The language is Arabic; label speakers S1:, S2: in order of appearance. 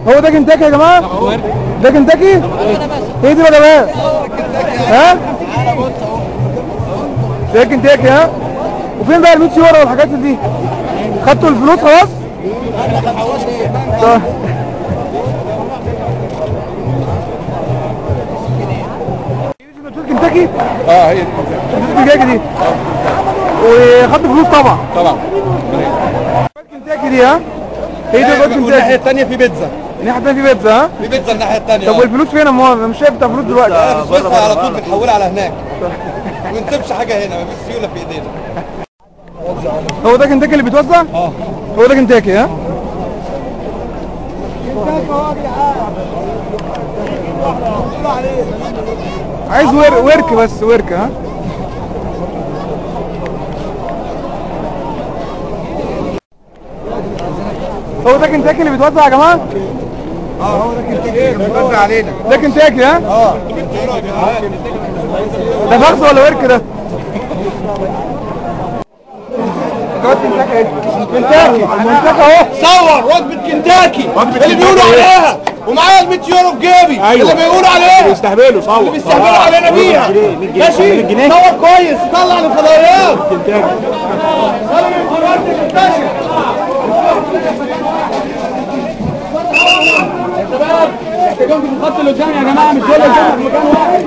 S1: هو ده كنتاكي يا جماعه؟ ده كنتاكي؟ هي دي وجبات. ها؟ ده كنتاكي ها؟ وفين بقى ال 100 يورو والحاجات دي؟ خدتوا الفلوس خلاص؟ طيب. كنتاكي؟
S2: اه هي دي
S1: الدجاجه دي. وخدت فلوس طبعا.
S2: طبعا.
S1: كنتاكي دي ها؟ هي دي كنتاكي.
S2: الناحيه الثانيه في بيتزا.
S1: الناحيه الثانيه في بيتزا ها؟
S2: في بيتزا الناحيه الثانيه.
S1: طب والفلوس فين يا مؤاخذة؟ مش شايف بتاع فلوس دلوقتي.
S2: لا فلوسها على طول بنحولها على هناك. ما بنسيبش حاجه هنا، مفيش سيوله في ايدينا.
S1: هو ده كنتاكي اللي بيتوزع؟
S2: اه
S1: هو ده كنتاكي ها؟ عايز ورك بس ورك ها؟ هو ده كنتاكي اللي بيتوزع يا جماعه؟
S2: هو ده كنتاكي اللي بيتوزع علينا.
S1: ده كنتاكي ها؟ ده فخذ ولا ورك ده؟ كنتاكي اهو.
S2: صور وجبه كنتاكي اللي بيقولوا عليها ومعايا ال 100 يورو في جيبي. أيوة. اللي بيقولوا عليها
S3: بيستهبلوا صور.
S2: اللي بيستهبلوا علينا بيها. ماشي صور كويس طلع للفضائيات.
S3: كنتاكي
S1: محتاجين في الخط اللي قدام يا جماعه، مش هو اللي قدام في مكان واحد.